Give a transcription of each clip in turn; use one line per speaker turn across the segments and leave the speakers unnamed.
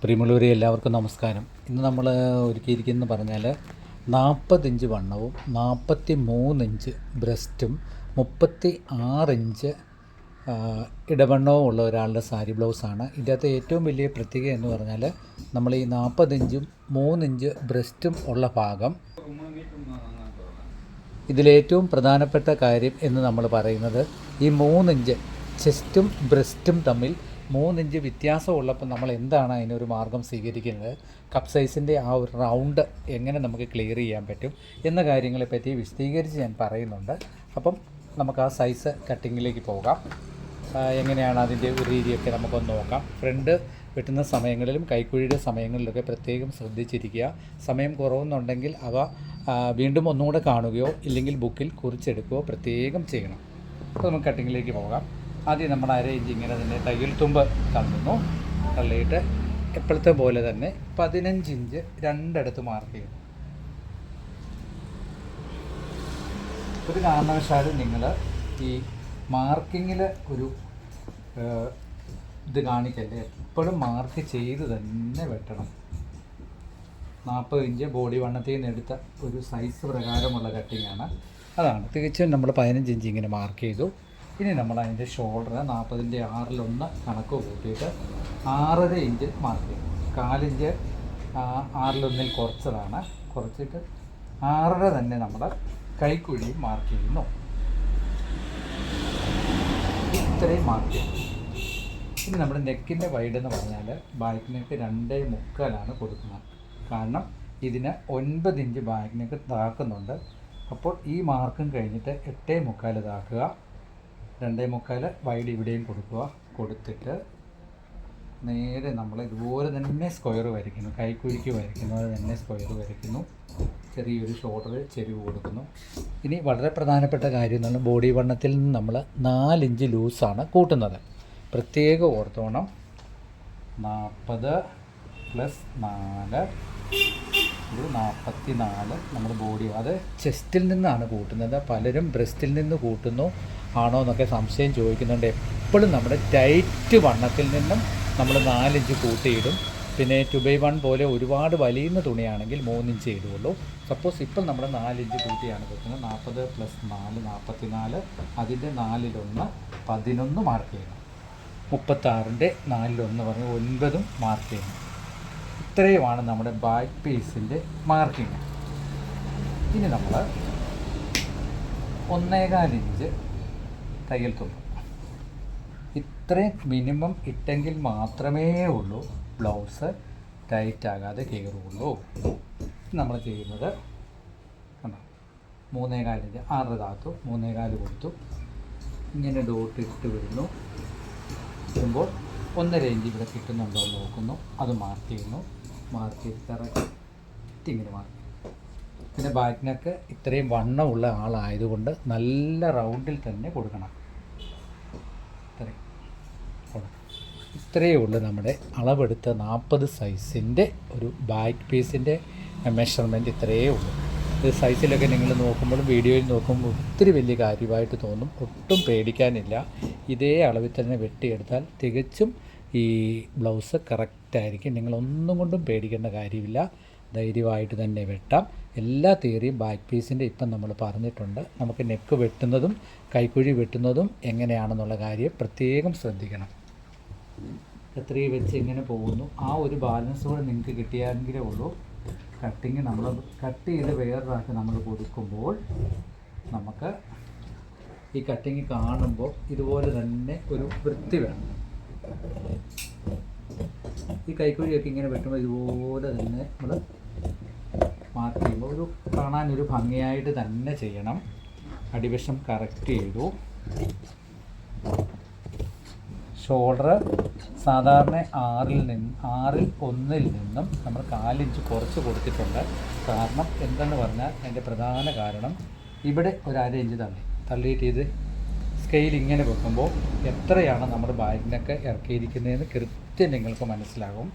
പ്രിയമുള്ളവരെ എല്ലാവർക്കും നമസ്കാരം. ഇന്ന് നമ്മൾ ഒരുക്കിയിരിക്കുന്നതെന്ന് പറഞ്ഞാൽ 40 ഇഞ്ച് വണ്ണവും 43 ഇഞ്ച് ബ്രസ്റ്റും 36 ഇഞ്ച് ഇടവണ്ണവും ഉള്ള ഒരാളുടെ സാരി ബ്ലൗസാണ്. ഇതിനകത്ത് ഏറ്റവും വലിയ പ്രത്യേകത എന്ന് പറഞ്ഞാൽ നമ്മൾ ഈ 40 ഇഞ്ചും 3 ഇഞ്ച് ബ്രസ്റ്റും ഉള്ള ഭാഗം, ഇതിലേറ്റവും പ്രധാനപ്പെട്ട കാര്യം എന്ന് നമ്മൾ പറയുന്നത് ഈ 3 ഇഞ്ച് ചെസ്റ്റും ബ്രസ്റ്റും തമ്മിൽ 3 ഇഞ്ച് വ്യത്യാസമുള്ളപ്പോൾ നമ്മൾ എന്താണ് അതിനൊരു മാർഗം സ്വീകരിക്കുന്നത്, കപ്പ് സൈസിൻ്റെ ആ ഒരു റൗണ്ട് എങ്ങനെ നമുക്ക് ക്ലിയർ ചെയ്യാൻ പറ്റും എന്ന കാര്യങ്ങളെപ്പറ്റി വിശദീകരിച്ച് ഞാൻ പറയുന്നുണ്ട്. അപ്പം നമുക്ക് ആ സൈസ് കട്ടിങ്ങിലേക്ക് പോകാം. എങ്ങനെയാണ് അതിൻ്റെ ഒരു രീതിയൊക്കെ നമുക്കൊന്ന് നോക്കാം. ഫ്രണ്ട് വെട്ടുന്ന സമയങ്ങളിലും കൈക്കുഴിയുടെ സമയങ്ങളിലൊക്കെ പ്രത്യേകം ശ്രദ്ധിച്ചിരിക്കുക. സമയം കുറവെന്നുണ്ടെങ്കിൽ അവ വീണ്ടും ഒന്നുകൂടെ കാണുകയോ ഇല്ലെങ്കിൽ ബുക്കിൽ കുറിച്ചെടുക്കുകയോ പ്രത്യേകം ചെയ്യണം. അപ്പോൾ നമുക്ക് കട്ടിങ്ങിലേക്ക് പോകാം. ആദ്യം നമ്മൾ 1/2 ഇഞ്ച് ഇങ്ങനെ തന്നെ തയ്യൽ തുമ്പ് തള്ളുന്നു. തള്ളിയിട്ട് എപ്പോഴത്തെ പോലെ തന്നെ 15 ഇഞ്ച് രണ്ടിടത്ത് മാർക്ക് ചെയ്യുന്നു. ഒരു കാരണവശാലും നിങ്ങൾ ഈ മാർക്കിങ്ങിൽ ഒരു ഇത് കാണിക്കല്ലേ, എപ്പോഴും മാർക്ക് ചെയ്ത് തന്നെ വെട്ടണം. 40 ഇഞ്ച് ബോഡി വണ്ണത്തിൽ നിന്ന് എടുത്ത ഒരു സൈസ് പ്രകാരമുള്ള കട്ടിങ്ങാണ്. അതാണ് തികച്ചും നമ്മൾ 15 ഇഞ്ച് ഇങ്ങനെ മാർക്ക് ചെയ്തു. ഇനി നമ്മൾ അതിൻ്റെ ഷോൾഡർ 40ൻ്റെ 6/1 കണക്ക് കൂട്ടിയിട്ട് 6.5 ഇഞ്ച് മാർക്ക് ചെയ്യും. 4 ഇഞ്ച് 6/1 കുറച്ചതാണ്. കുറച്ചിട്ട് 6.5 തന്നെ നമ്മൾ കൈക്കുഴിയും മാർക്ക് ചെയ്യുന്നു. ഇത്രയും മാർക്ക് ചെയ്യും. ഇനി നമ്മുടെ നെക്കിൻ്റെ വൈഡ് എന്ന് പറഞ്ഞാൽ ബാക്ക് നെക്ക് 2.75 കൊടുക്കുന്നത്. കാരണം ഇതിന് 9 ഇഞ്ച് ബാക്ക് നെക്ക് താക്കുന്നുണ്ട്. അപ്പോൾ ഈ മാർക്കും കഴിഞ്ഞിട്ട് 8.75 താക്കുക. 2.75 വൈഡ് ഇവിടെയും കൊടുക്കുക. കൊടുത്തിട്ട് നേരെ നമ്മൾ ഇതുപോലെ തന്നെ സ്ക്വയർ വരയ്ക്കുന്നു. കൈക്കുഴിക്ക് വരയ്ക്കുന്നത് തന്നെ സ്ക്വയർ വരയ്ക്കുന്നു. ചെറിയൊരു ഷോൾഡർ ചെരിവ് കൊടുക്കുന്നു. ഇനി വളരെ പ്രധാനപ്പെട്ട കാര്യം എന്ന് പറഞ്ഞാൽ ബോഡി വണ്ണത്തിൽ നിന്ന് നമ്മൾ 4 ഇഞ്ച് ലൂസാണ് കൂട്ടുന്നത്. പ്രത്യേകം ഓർത്തോണം. 40 + 4 ഒരു 44 നമ്മൾ ബോഡി, അത് ചെസ്റ്റിൽ നിന്നാണ് കൂട്ടുന്നത്. പലരും ബ്രസ്റ്റിൽ നിന്ന് കൂട്ടുന്നു ആണോ എന്നൊക്കെ സംശയം ചോദിക്കുന്നുണ്ട്. എപ്പോഴും നമ്മുടെ ടൈറ്റ് വണ്ണത്തിൽ നിന്നും നമ്മൾ 4 ഇഞ്ച് കൂട്ടിയിടും. പിന്നെ 2/1 പോലെ ഒരുപാട് വലിയുന്ന തുണിയാണെങ്കിൽ 3 ഇഞ്ച് ഇടുകയുള്ളൂ. സപ്പോസ് ഇപ്പോൾ നമ്മൾ 4 ഇഞ്ച് കൂട്ടിയാണ് വെക്കുന്നത്. 40 + 4 44, അതിൻ്റെ 4/1 11 മാർക്ക് ചെയ്യണം. 36ൻ്റെ 4/1 പറഞ്ഞ് 9 മാർക്ക് ചെയ്യണം. ഇത്രയുമാണ് നമ്മുടെ ബാക്ക് പീസിൻ്റെ മാർക്കിങ്. ഇനി നമ്മൾ 1.25 ഇഞ്ച് തയ്യൽ തുമ്പ്, ഇത്രയും മിനിമം ഇട്ടെങ്കിൽ മാത്രമേ ഉള്ളൂ ബ്ലൗസ് ടൈറ്റ് ആകാതെ കയറുകയുള്ളൂ. നമ്മൾ ചെയ്യുന്നത് 3.25 ഇഞ്ച് 6 താത്തു, 3.25 കൊടുത്തു. ഇങ്ങനെ ഡോട്ട് ഇട്ട് വരുന്നു. വരുമ്പോൾ 1.5 ഇഞ്ച് ഇവിടെ കിട്ടുന്നുണ്ടോ എന്ന് നോക്കുന്നു. അത് മാർക്ക് ചെയ്യുന്നു. മാർക്ക് ചെയ്ത് കറക്റ്റ് ഇങ്ങനെ മാർക്ക് ചെയ്യും. പിന്നെ ബാക്ക് നെക്ക് ഇത്രയും വണ്ണമുള്ള ആളായതുകൊണ്ട് നല്ല റൗണ്ടിൽ തന്നെ കൊടുക്കണം. ഇത്രയേ ഉള്ളൂ നമ്മുടെ അളവെടുത്ത 40 സൈസിൻ്റെ ഒരു ബാക്ക് പീസിൻ്റെ മെഷർമെൻറ്റ്. ഇത്രയേ ഉള്ളൂ. ഇത് സൈസിലൊക്കെ നിങ്ങൾ നോക്കുമ്പോഴും വീഡിയോയിൽ നോക്കുമ്പോൾ ഒത്തിരി വലിയ കാര്യമായിട്ട് തോന്നും. ഒട്ടും പേടിക്കാനില്ല. ഇതേ അളവിൽ തന്നെ വെട്ടിയെടുത്താൽ തികച്ചും ഈ ബ്ലൗസ് കറക്റ്റായിരിക്കും. നിങ്ങളൊന്നും കൊണ്ടും പേടിക്കേണ്ട കാര്യമില്ല. ധൈര്യമായിട്ട് തന്നെ വെട്ടാം. എല്ലാ തിയറിയും ബാക്ക് പീസിൻ്റെ ഇപ്പം നമ്മൾ പറഞ്ഞിട്ടുണ്ട്. നമുക്ക് നെക്ക് വെട്ടുന്നതും കൈക്കുഴി വെട്ടുന്നതും എങ്ങനെയാണെന്നുള്ള കാര്യം പ്രത്യേകം ശ്രദ്ധിക്കണം. എത്രയും വെച്ച് എങ്ങനെ പോകുന്നു, ആ ഒരു ബാലൻസ് കൂടെ നിങ്ങൾക്ക് കിട്ടിയാലെങ്കിലേ ഉള്ളൂ കട്ടിങ്. നമ്മൾ കട്ട് ചെയ്ത് വേറൊരാൾക്ക് നമ്മൾ കൊടുക്കുമ്പോൾ നമുക്ക് ഈ കട്ടിങ് കാണുമ്പോൾ ഇതുപോലെ തന്നെ ഒരു വൃത്തി വേണം. ഈ കൈക്കുഴിയൊക്കെ ഇങ്ങനെ വെട്ടുമ്പോൾ ഇതുപോലെ തന്നെ നമ്മൾ മാർക്ക് ചെയ്യുമ്പോൾ ഒരു കാണാനൊരു ഭംഗിയായിട്ട് തന്നെ ചെയ്യണം. അടിവശം കറക്റ്റ് ചെയ്തു. ഷോൾഡർ സാധാരണ 6/1 നിന്നും നമ്മൾ 4 ഇഞ്ച് കുറച്ച് കൊടുത്തിട്ടുണ്ട്. കാരണം എന്തെന്ന് പറഞ്ഞാൽ അതിൻ്റെ പ്രധാന കാരണം ഇവിടെ ഒരു 1/2 ഇഞ്ച് തള്ളിയിട്ട് ഇത് സ്കെയിൽ ഇങ്ങനെ വെക്കുമ്പോൾ എത്രയാണ് നമ്മുടെ ബാക്കിനൊക്കെ ഇറക്കിയിരിക്കുന്നതെന്ന് കൃത്യം നിങ്ങൾക്ക് മനസ്സിലാകും.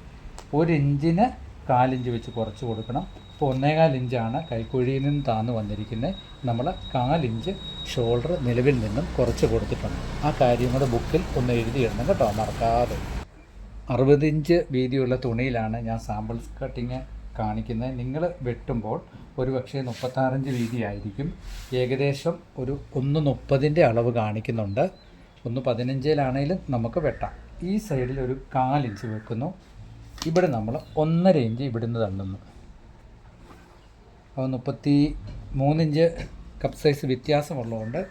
1 ഇഞ്ചിന് 4 ഇഞ്ച് വെച്ച് കുറച്ച് കൊടുക്കണം. ഇപ്പോൾ 1.25 ഇഞ്ചാണ് കൈക്കുഴിയിൽ നിന്ന് താന്ന് വന്നിരിക്കുന്നത്. നമ്മൾ 4 ഇഞ്ച് ഷോൾഡർ നിലവിൽ നിന്നും കുറച്ച് കൊടുത്തിട്ടുണ്ട്. ആ കാര്യം കൂടെ ബുക്കിൽ ഒന്ന് എഴുതിയിടണം കേട്ടോ, മറക്കാതെ. 60 ഇഞ്ച് വീതിയുള്ള തുണിയിലാണ് ഞാൻ സാമ്പിൾ കട്ടിങ് കാണിക്കുന്നത്. നിങ്ങൾ വെട്ടുമ്പോൾ ഒരു പക്ഷേ 36 ഇഞ്ച് വീതിയായിരിക്കും. ഏകദേശം ഒരു 1:30 അളവ് കാണിക്കുന്നുണ്ട്. 1:15 നമുക്ക് വെട്ടാം. ഈ സൈഡിൽ ഒരു 1/4 ഇഞ്ച് വെക്കുന്നു. ഇവിടെ നമ്മൾ 1.5 ഇഞ്ച് ഇവിടുന്ന് തള്ളുന്നു. അപ്പോൾ 33 ഇഞ്ച് കപ്പ് സൈസ് വ്യത്യാസമുള്ളതുകൊണ്ട്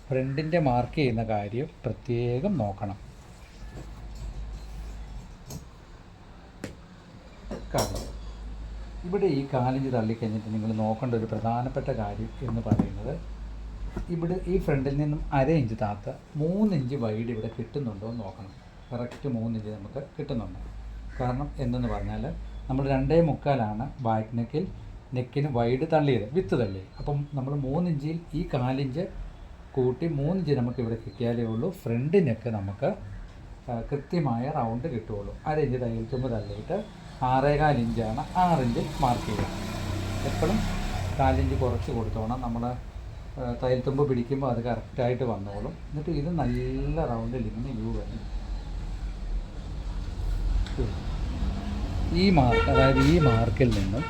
ഫ്രണ്ടിൻ്റെ മാർക്ക് ചെയ്യുന്ന കാര്യം പ്രത്യേകം നോക്കണം. ഇവിടെ ഈ 1/4 ഇഞ്ച് തള്ളിക്കഴിഞ്ഞിട്ട് നിങ്ങൾ നോക്കേണ്ട ഒരു പ്രധാനപ്പെട്ട കാര്യം എന്ന് പറയുന്നത്, ഇവിടെ ഈ ഫ്രണ്ടിൽ നിന്നും 1/2 ഇഞ്ച് താത്ത 3 ഇഞ്ച് വൈഡ് ഇവിടെ കിട്ടുന്നുണ്ടോ എന്ന് നോക്കണം. കറക്റ്റ് 3 ഇഞ്ച് നമുക്ക് കിട്ടുന്നുണ്ട്. കാരണം എന്തെന്ന് പറഞ്ഞാൽ നമ്മൾ 2.25 ബാക്ക് നെക്കിന് വൈഡ് തള്ളിയത്, വിത്ത് തള്ളിയത്. അപ്പം നമ്മൾ 3 ഇഞ്ചിൽ ഈ 1/4 ഇഞ്ച് കൂട്ടി 3 ഇഞ്ച് നമുക്ക് ഇവിടെ കിട്ടിയാലേ ഉള്ളൂ ഫ്രണ്ട് നെക്ക് നമുക്ക് കൃത്യമായ റൗണ്ട് കിട്ടുകയുള്ളൂ. 1/2 ഇഞ്ച് തയ്യൽ തുമ്പ് തള്ളിയിട്ട് 6.25 ഇഞ്ചാണ് 6 ഇഞ്ച് മാർക്ക് ചെയ്യുക. എപ്പോഴും 4 ഇഞ്ച് കുറച്ച് കൊടുത്തോണം. നമ്മൾ തയ്യൽ തുമ്പ് പിടിക്കുമ്പോൾ അത് കറക്റ്റായിട്ട് വന്നോളും. എന്നിട്ട് ഇത് നല്ല റൗണ്ടിൽ ഇങ്ങനെ യു വരും. ഈ മാർക്ക്, അതായത് ഈ മാർക്കിൽ നിന്നും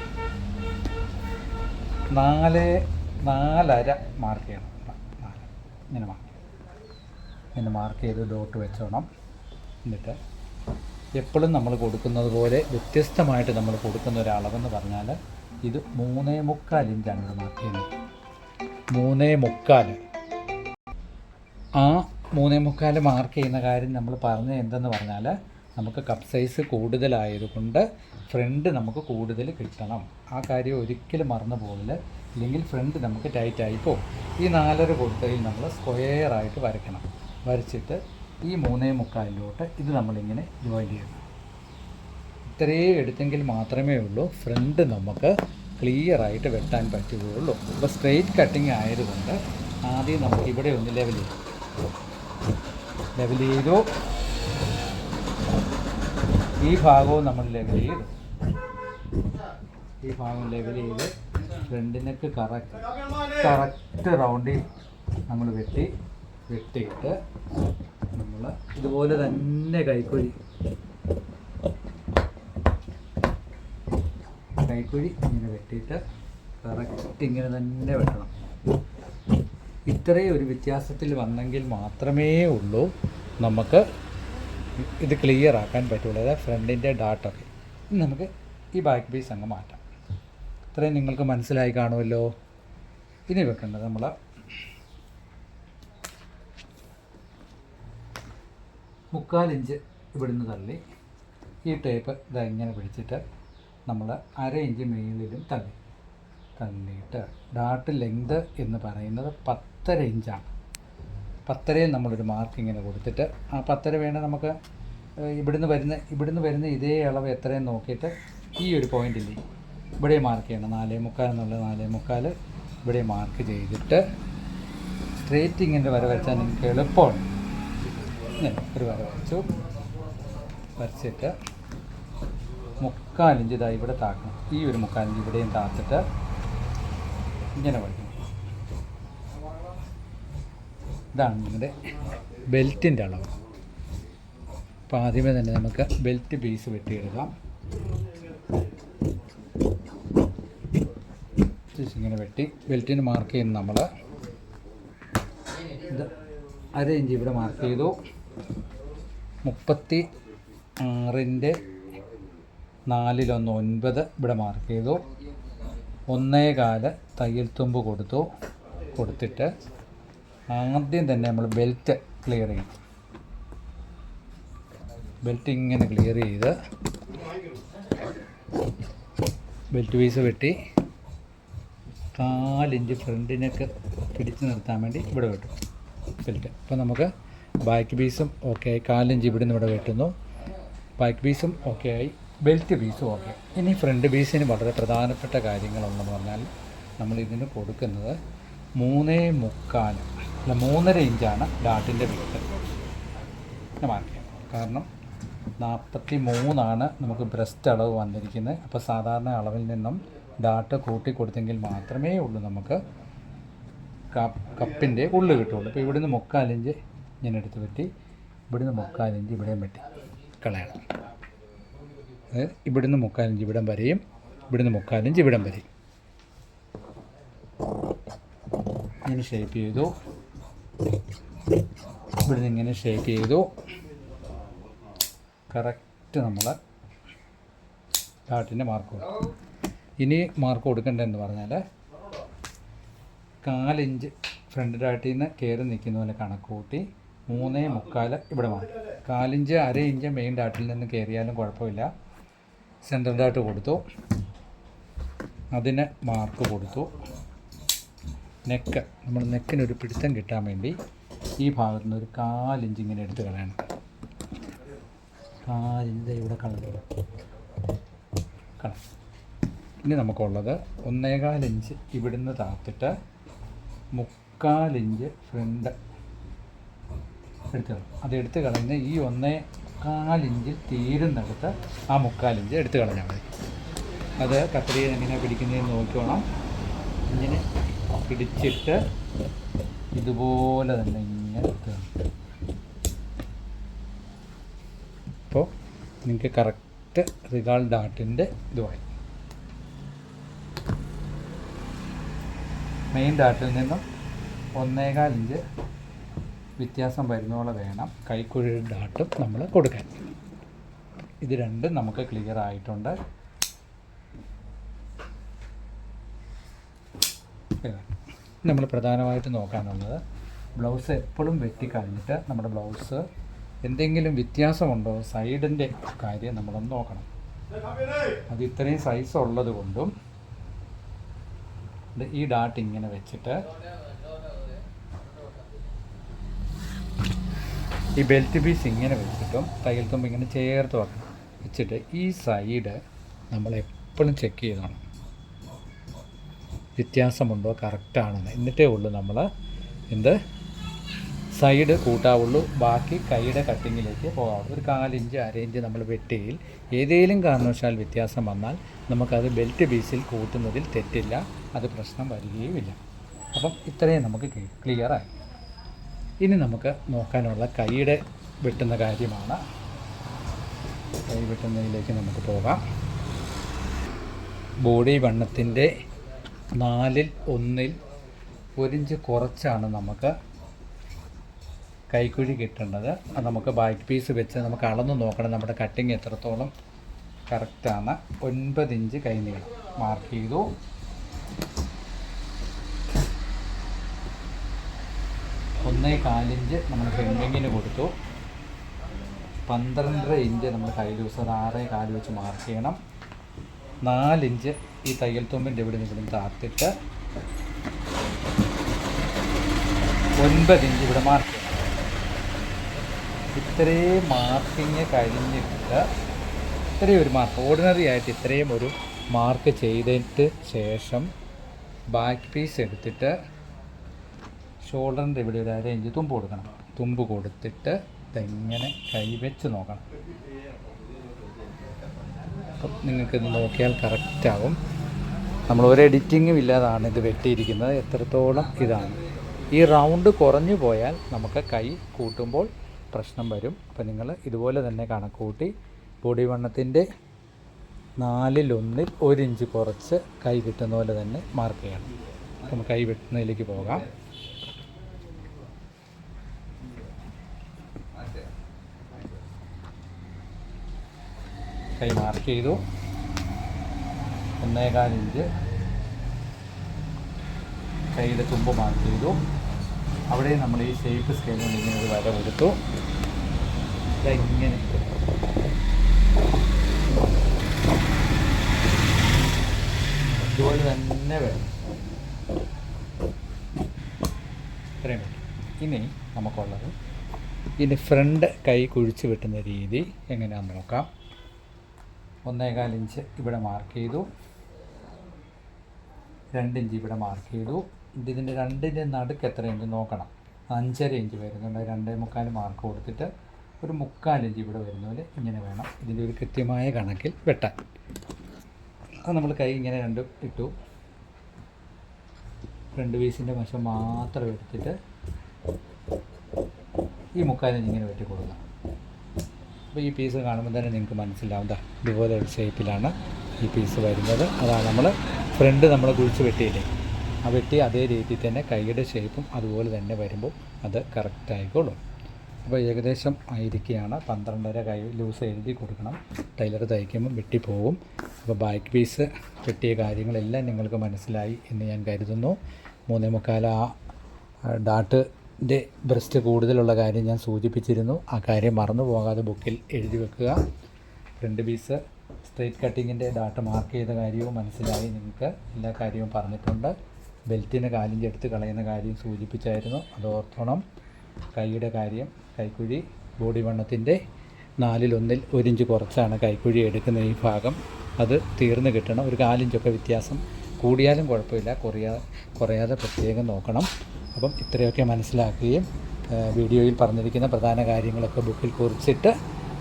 4.5 മാർക്ക് ചെയ്യണം. 4 ഇങ്ങനെ മാർക്ക് ചെയ്ത് ഡോട്ട് വെച്ചോണം. എന്നിട്ട് എപ്പോഴും നമ്മൾ കൊടുക്കുന്നത് പോലെ വ്യത്യസ്തമായിട്ട് നമ്മൾ കൊടുക്കുന്ന ഒരളവെന്ന് പറഞ്ഞാൽ ഇത് 3.25 ഇഞ്ചാണ് ഇവിടെ മാർക്ക് ചെയ്യുന്നത്. 3.25. ആ 3.25 മാർക്ക് ചെയ്യുന്ന കാര്യം നമ്മൾ പറഞ്ഞത് എന്തെന്ന് പറഞ്ഞാൽ, നമുക്ക് കപ്പ് സൈസ് കൂടുതലായതുകൊണ്ട് ഫ്രണ്ട് നമുക്ക് കൂടുതൽ കിട്ടണം. ആ കാര്യം ഒരിക്കലും മറന്നു പോകില്ല. ഇല്ലെങ്കിൽ ഫ്രണ്ട് നമുക്ക് ടൈറ്റായി പോകും. ഈ 4.5 കൊടുത്തതിൽ നമ്മൾ സ്ക്വയറായിട്ട് വരയ്ക്കണം. വരച്ചിട്ട് ഈ 3.25 ഇത് നമ്മളിങ്ങനെ ജോയിൻ ചെയ്യണം. ഇത്രയും എടുത്തെങ്കിൽ മാത്രമേ ഉള്ളൂ ഫ്രണ്ട് നമുക്ക് ക്ലിയറായിട്ട് വെട്ടാൻ പറ്റുകയുള്ളൂ. ഇപ്പോൾ സ്ട്രെയിറ്റ് കട്ടിങ് ആയതുകൊണ്ട് ആദ്യം നമുക്ക് ഇവിടെ ഒന്ന് ലെവൽ ചെയ്തു. ഈ ഭാഗവും നമ്മൾ ലെവൽ ചെയ്തു. ഈ ഭാഗം ലെവൽ ചെയ്ത് ഫ്രണ്ടിനൊക്കെ കറക്റ്റ് റൗണ്ടിൽ നമ്മൾ വെട്ടിയിട്ട് നമ്മൾ ഇതുപോലെ തന്നെ കൈക്കുഴി ഇങ്ങനെ വെട്ടിയിട്ട് കറക്റ്റ് ഇങ്ങനെ തന്നെ വെട്ടണം. ഇത്രയും ഒരു വ്യത്യാസത്തിൽ വന്നെങ്കിൽ മാത്രമേ ഉള്ളൂ നമുക്ക് ഇത് ക്ലിയർ ആക്കാൻ പറ്റുള്ളൂ. അതായത് ഫ്രണ്ടിൻ്റെ ഡാട്ടൊക്കെ. ഇനി നമുക്ക് ഈ ബാക്ക് പീസ് അങ്ങ് മാറ്റാം. ഇത്രയും നിങ്ങൾക്ക് മനസ്സിലായി കാണുമല്ലോ. ഇനി വെക്കേണ്ടത് നമ്മൾ മുക്കാൽ ഇഞ്ച് ഇവിടുന്ന് തള്ളി ഈ ടേപ്പ് ഇതാ ഇങ്ങനെ പിടിച്ചിട്ട് നമ്മൾ 1/2 ഇഞ്ച് മേളിലും തള്ളിയിട്ട് ഡാട്ട് ലെങ്ത് എന്ന് പറയുന്നത് 10.5 ഇഞ്ചാണ്. 10.5 നമ്മളൊരു മാർക്ക് ഇങ്ങനെ കൊടുത്തിട്ട് ആ 10.5 വേണം നമുക്ക് ഇവിടുന്ന് വരുന്ന ഇതേ അളവ് എത്രയെന്ന് നോക്കിയിട്ട് ഈ ഒരു പോയിൻ്റില്ലേ ഇവിടെ മാർക്ക് ചെയ്യണം. 4.25 എന്നുള്ളത് 4.25 ഇവിടെ മാർക്ക് ചെയ്തിട്ട് സ്ട്രേറ്റ് ഇങ്ങനെ വര വരച്ചാൽ നിങ്ങൾക്ക് എളുപ്പമാണ്. ഇങ്ങനെ ഒരു വര വരച്ചിട്ട് 3/4 ഇഞ്ച് ഇതാ ഇവിടെ താക്കണം. ഈ ഒരു 3/4 ഇഞ്ച് ഇവിടെയും താത്തിട്ട് ഇങ്ങനെ വയ്ക്കണം. ഇതാണ് നിങ്ങളുടെ ബെൽറ്റിൻ്റെ അളവ്. അപ്പോൾ ആദ്യമേ തന്നെ നമുക്ക് ബെൽറ്റ് പീസ് വെട്ടിയെടുക്കാം. ഇങ്ങനെ വെട്ടി ബെൽറ്റിന് മാർക്ക് ചെയ്യുന്ന നമ്മൾ ഇത് 1/2 ഇഞ്ച് ഇവിടെ മാർക്ക് ചെയ്തു. 36ൻ്റെ 4/1 ഇവിടെ മാർക്ക് ചെയ്തു. 1.25 തയ്യൽ തുമ്പ് കൊടുത്തിട്ട് ആദ്യം തന്നെ നമ്മൾ ബെൽറ്റ് ക്ലിയർ ചെയ്യും. ബെൽറ്റ് ഇങ്ങനെ ക്ലിയർ ചെയ്ത് ബെൽറ്റ് പീസ് വെട്ടി 4 ഇഞ്ച് ഫ്രണ്ടിനൊക്കെ പിടിച്ച് നിർത്താൻ വേണ്ടി ഇവിടെ വെട്ടും ബെൽറ്റ്. അപ്പോൾ നമുക്ക് ബാക്ക് പീസും ഓക്കെ ആയി. 4 ഇഞ്ച് ഇവിടുന്ന് ഇവിടെ വെട്ടുന്നു. ബാക്ക് പീസും ഓക്കെ ആയി, ബെൽറ്റ് പീസും ഓക്കെ. ഇനി ഫ്രണ്ട് പീസിന് വളരെ പ്രധാനപ്പെട്ട കാര്യങ്ങളുണ്ടെന്ന് പറഞ്ഞാൽ നമ്മൾ ഇതിന് കൊടുക്കുന്നത് 3.25 ഇഞ്ചാണ് ഡാട്ടിൻ്റെ വിട്ട് മാർക്ക് ചെയ്യാം. കാരണം 43 നമുക്ക് ബ്രസ്റ്റ് അളവ് വന്നിരിക്കുന്നത്. അപ്പോൾ സാധാരണ അളവിൽ നിന്നും ഡാട്ട് കൂട്ടി കൊടുത്തെങ്കിൽ മാത്രമേ ഉള്ളൂ നമുക്ക് കപ്പിൻ്റെ ഉള്ളു കിട്ടുള്ളൂ. അപ്പോൾ ഇവിടുന്ന് 3/4 ഇഞ്ച് ഞാൻ എടുത്ത് വെട്ടി, ഇവിടുന്ന് 3/4 ഇഞ്ച് ഇവിടെയും വെട്ടി കളയണം. ഇവിടുന്ന് 3/4 ഇഞ്ച് ഇവിടം വരെയും ഇവിടുന്ന് 3/4 ഇഞ്ച് ഇവിടം വരെയും ഇങ്ങനെ ഷേപ്പ് ചെയ്തു. ഇവിടുന്ന് ഇങ്ങനെ ഷേപ്പ് ചെയ്തു. കറക്റ്റ് നമ്മൾ ഡാട്ടിൻ്റെ മാർക്ക് കൊടുക്കും. ഇനി മാർക്ക് കൊടുക്കേണ്ടതെന്ന് പറഞ്ഞാൽ 4 ഇഞ്ച് ഫ്രണ്ട് ഡാട്ടിൽ നിന്ന് കയറി നിൽക്കുന്ന പോലെ കണക്ക് കൂട്ടി 3.25 ഇവിടെ മാറി. 4 ഇഞ്ച് 1/2 ഇഞ്ച് മെയിൻ ഡാട്ടിൽ നിന്ന് കയറിയാലും കുഴപ്പമില്ല. സെൻറ്റർ ഡാട്ട് കൊടുത്തു, അതിന് മാർക്ക് കൊടുത്തു. നെക്ക്, നമ്മൾ നെക്കിനൊരു പിടുത്തം കിട്ടാൻ വേണ്ടി ഈ ഭാഗത്തു നിന്ന് ഒരു 4 ഇഞ്ച് ഇങ്ങനെ എടുത്ത് കളയണം. 4 ഇഞ്ച് ഇവിടെ കളഞ്ഞു. ഇനി നമുക്കുള്ളത് 1.25 ഇഞ്ച് ഇവിടുന്ന് താത്തിട്ട് 3/4 ഇഞ്ച് ഫ്രണ്ട് എടുത്ത് കളയും. അത് എടുത്ത് കളഞ്ഞ് ഈ 1.25 ഇഞ്ചിൽ തീരുന്നിടത്ത് ആ 3/4 ഇഞ്ച് എടുത്ത് കളഞ്ഞാൽ മതി. അത് കത്രിക എങ്ങനെ പിടിക്കുന്നതെന്ന് നോക്കിക്കോണം. ഇങ്ങനെ പിടിച്ചിട്ട് ഇതുപോലെ തന്നെ ഇങ്ങനെ എടുത്ത് കളയും. അപ്പോൾ നിങ്ങൾക്ക് കറക്റ്റ് റിഗാൾ ഡാട്ടിൻ്റെ ഇതുമായി. മെയിൻ ഡാട്ടിൽ നിന്നും 1.25 ഇഞ്ച് വ്യത്യാസം വരുന്നോളം വേണം കൈക്കുഴി ഡാട്ടും നമ്മൾ കൊടുക്കാൻ. ഇത് രണ്ടും നമുക്ക് ക്ലിയർ ആയിട്ടുണ്ട്. നമ്മൾ പ്രധാനമായിട്ട് നോക്കാനുള്ളത് ബ്ലൗസ് എപ്പോഴും വെട്ടിക്കഴിഞ്ഞിട്ട് നമ്മുടെ ബ്ലൗസ് എന്തെങ്കിലും വ്യത്യാസമുണ്ടോ സൈഡിൻ്റെ കാര്യം നമ്മളൊന്ന് നോക്കണം. അത് ഇത്രയും സൈസ് ഉള്ളത് കൊണ്ടും ഈ ഡാട്ട് ഇങ്ങനെ വെച്ചിട്ട് ഈ ബെൽറ്റ് പീസ് ഇങ്ങനെ വെച്ചിട്ടും തയ്യൽ തുമ്പ് ഇങ്ങനെ ചേർത്ത് വെച്ചിട്ട് ഈ സൈഡ് നമ്മൾ എപ്പോഴും ചെക്ക് ചെയ്തോണം വ്യത്യാസമുണ്ടോ കറക്റ്റാണെന്ന്. എന്നിട്ടേ ഉള്ളൂ നമ്മൾ സൈഡ് കൂട്ടാവുള്ളൂ. ബാക്കി കൈയുടെ കട്ടിങ്ങിലേക്ക് പോകാവുള്ളൂ. ഒരു 4 ഇഞ്ച് 1/2 ഇഞ്ച് നമ്മൾ വെട്ടിയിൽ ഏതെങ്കിലും കാരണവശാൽ വ്യത്യാസം വന്നാൽ നമുക്കത് ബെൽറ്റ് പീസിൽ കൂട്ടുന്നതിൽ തെറ്റില്ല, അത് പ്രശ്നം വരികയുമില്ല. അപ്പം ഇത്രയും നമുക്ക് ക്ലിയറായി. ഇനി നമുക്ക് നോക്കാനുള്ള കൈയുടെ വെട്ടുന്ന കാര്യമാണ്. കൈ വെട്ടുന്നതിലേക്ക് നമുക്ക് പോകാം. ബോഡി വണ്ണത്തിൻ്റെ 1/4 ഇഞ്ച് കുറച്ചാണ് നമുക്ക് കൈക്കുഴി കിട്ടേണ്ടത്. അത് നമുക്ക് ബാക്ക് പീസ് വെച്ച് നമുക്ക് അളന്ന് നോക്കണം നമ്മുടെ കട്ടിങ് എത്രത്തോളം കറക്റ്റാണ്. 9 ഇഞ്ച് കൈ നീളം മാർക്ക് ചെയ്തു. 1.25 ഇഞ്ച് നമ്മൾ ഹെമ്മിങ്ങിന് കൊടുത്തു. 12.5 ഇഞ്ച് നമ്മൾ കൈ ലൂസ്, അത് 6.25 വെച്ച് മാർക്ക് ചെയ്യണം. 4 ഇഞ്ച് ഈ തയ്യൽ തുമ്പിൻ്റെ ഇവിടെ നിന്ന് താത്തിട്ട് 9 ഇഞ്ച് ഇവിടെ മാർക്ക് ചെയ്യണം. ഇത്രയും മാർക്കിങ് കഴിഞ്ഞിട്ട് ഇത്രയും ഒരു മാർക്ക് ഓർഡിനറി ആയിട്ട് ഇത്രയും ഒരു മാർക്ക് ചെയ്തിട്ട് ശേഷം ബാക്ക് പീസ് എടുത്തിട്ട് ഷോൾഡറിൻ്റെ ഇവിടെ ഒരു 1/2 ഇഞ്ച് തുമ്പ് കൊടുക്കണം. തുമ്പ് കൊടുത്തിട്ട് ഇതെങ്ങനെ കൈവച്ച് നോക്കണം. അപ്പം നിങ്ങൾക്കിത് നോക്കിയാൽ കറക്റ്റാവും. നമ്മൾ ഒരു എഡിറ്റിങ്ങും ഇല്ലാതാണ് ഇത് വെട്ടിയിരിക്കുന്നത്. എത്രത്തോളം ഇതാണ്. ഈ റൗണ്ട് കുറഞ്ഞു പോയാൽ നമുക്ക് കൈ കൂട്ടുമ്പോൾ പ്രശ്നം വരും. അപ്പോൾ നിങ്ങൾ ഇതുപോലെ തന്നെ കണക്ക് കൂട്ടി ബോഡി വണ്ണത്തിൻ്റെ 1/4 1 ഇഞ്ച് കുറച്ച് കൈ കിട്ടുന്ന പോലെ തന്നെ മാർക്ക് ചെയ്യണം. നമുക്ക് കൈ വെട്ടുന്നതിലേക്ക് പോകാം. കൈ മാർക്ക് ചെയ്തു. 1.25 ഇഞ്ച് കൈയുടെ തുമ്പ് മാർക്ക് ചെയ്തു. അവിടെ നമ്മൾ ഈ ഷേപ്പ് സ്കെയിൽ കൊണ്ട് ഇങ്ങനെ ഒരു വര കൊടുത്തു. ഇങ്ങനെ ഇതുപോലെ തന്നെ വേണം. ഇത്രയും വേണം. ഇനി നമുക്കുള്ളത് ഇനി ഫ്രണ്ട് കൈ കുഴിച്ച് വെട്ടുന്ന രീതി എങ്ങനെയാണെന്ന് നോക്കാം. 1.25 ഇഞ്ച് ഇവിടെ മാർക്ക് ചെയ്തു. 2 ഇഞ്ച് ഇവിടെ മാർക്ക് ചെയ്തു. ഇതിൻ്റെ 2ൻ്റെ നടുക്ക് എത്ര ഇഞ്ച് നോക്കണം. 5.5 ഇഞ്ച് വരുന്നുണ്ട്. 2.25 മാർക്ക് കൊടുത്തിട്ട് ഒരു 3/4 ഇഞ്ച് ഇവിടെ വരുന്ന പോലെ ഇങ്ങനെ വേണം ഇതിൻ്റെ ഒരു കൃത്യമായ കണക്കിൽ വെട്ടാൻ. അത് നമ്മൾ കൈ ഇങ്ങനെ രണ്ടും ഇട്ടു. ഫ്രണ്ട് പീസിൻ്റെ വശം മാത്രം എടുത്തിട്ട് ഈ 3/4 ഇഞ്ച് ഇങ്ങനെ വെട്ടി കൊടുക്കാം. അപ്പോൾ ഈ പീസ് കാണുമ്പോൾ തന്നെ നിങ്ങൾക്ക് മനസ്സിലാവും, ദാ ഇതുപോലെ ഒരു ഷേപ്പിലാണ് ഈ പീസ് വരുന്നത്. അതാണ് നമ്മൾ ഫ്രണ്ട് നമ്മൾ കുഴിച്ച് വെട്ടിയില്ലേ, ആ വെട്ടി അതേ രീതിയിൽ തന്നെ കൈയുടെ ഷേപ്പും അതുപോലെ തന്നെ വരുമ്പോൾ അത് കറക്റ്റ് ആയിക്കോളും. അപ്പോൾ ഏകദേശം ആയിരിക്കുകയാണ്. 12.5 കൈ ലൂസ് എഴുതി കൊടുക്കണം, ടൈലർ തയ്ക്കുമ്പോൾ വെട്ടിപ്പോവും. അപ്പോൾ ബാക്ക് പീസ് വെട്ടിയ കാര്യങ്ങളെല്ലാം നിങ്ങൾക്ക് മനസ്സിലായി എന്ന് ഞാൻ കരുതുന്നു. 3.25 ആ ഡാട്ടിൻ്റെ ബ്രസ്റ്റ് കൂടുതലുള്ള കാര്യം ഞാൻ സൂചിപ്പിച്ചിരുന്നു. ആ കാര്യം മറന്നു പോകാതെ ബുക്കിൽ എഴുതി വെക്കുക. ഫ്രണ്ട് പീസ് സ്ട്രെയിറ്റ് കട്ടിങ്ങിൻ്റെ ഡാട്ട് മാർക്ക് ചെയ്ത കാര്യവും മനസ്സിലായി നിങ്ങൾക്ക്, എല്ലാ കാര്യവും പറഞ്ഞിട്ടുണ്ട്. ബെൽറ്റിന് കാലിഞ്ച് എടുത്ത് കളയുന്ന കാര്യം സൂചിപ്പിച്ചായിരുന്നു, അത് ഓർത്തോണം. കൈയുടെ കാര്യം, കൈക്കുഴി ബോഡി വണ്ണത്തിൻ്റെ 1/4 1 ഇഞ്ച് കുറച്ചാണ് കൈക്കുഴി എടുക്കുന്ന ഈ ഭാഗം, അത് തീർന്ന് കിട്ടണം. ഒരു 4 ഇഞ്ചൊക്കെ വ്യത്യാസം കൂടിയാലും കുഴപ്പമില്ല, കുറയാതെ പ്രത്യേകം നോക്കണം. അപ്പം ഇത്രയൊക്കെ മനസ്സിലാക്കുകയും വീഡിയോയിൽ പറഞ്ഞിരിക്കുന്ന പ്രധാന കാര്യങ്ങളൊക്കെ ബുക്കിൽ കുറിച്ചിട്ട്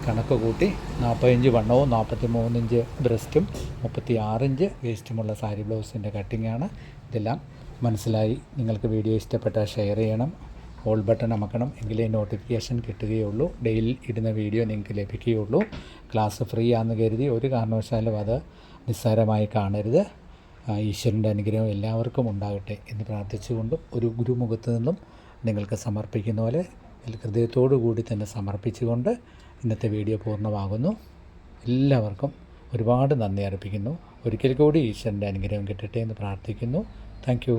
കണക്ക് കൂട്ടി 40 ഇഞ്ച് വണ്ണവും 43 ഇഞ്ച് ബ്രസ്റ്റും 36 ഇഞ്ച് വേസ്റ്റുമുള്ള സാരി ബ്ലൗസിൻ്റെ കട്ടിങ്ങാണ്. ഇതെല്ലാം മനസ്സിലായി. നിങ്ങൾക്ക് വീഡിയോ ഇഷ്ടപ്പെട്ടാൽ ഷെയർ ചെയ്യണം, ഓൾ ബട്ടൺ അമക്കണം, എങ്കിലേ നോട്ടിഫിക്കേഷൻ കിട്ടുകയുള്ളൂ, ഡെയിലി ഇടുന്ന വീഡിയോ നിങ്ങൾക്ക് ലഭിക്കുകയുള്ളൂ. ക്ലാസ് ഫ്രീ ആണെന്ന് കരുതി ഒരു കാരണവശാലും അത് നിസ്സാരമായി കാണരുത്. ഈശ്വരൻ്റെ അനുഗ്രഹം എല്ലാവർക്കും ഉണ്ടാകട്ടെ എന്ന് പ്രാർത്ഥിച്ചുകൊണ്ടും ഒരു ഗുരുമുഖത്ത് നിന്നും നിങ്ങൾക്ക് സമർപ്പിക്കുന്ന പോലെ ഹൃദയത്തോടു കൂടി തന്നെ സമർപ്പിച്ചുകൊണ്ട് ഇന്നത്തെ വീഡിയോ പൂർണ്ണമാകുന്നു. എല്ലാവർക്കും ഒരുപാട് നന്ദി അർപ്പിക്കുന്നു. ഒരിക്കൽ കൂടി ഈശ്വരൻ്റെ അനുഗ്രഹം കിട്ടട്ടെ എന്ന് പ്രാർത്ഥിക്കുന്നു. Thank you.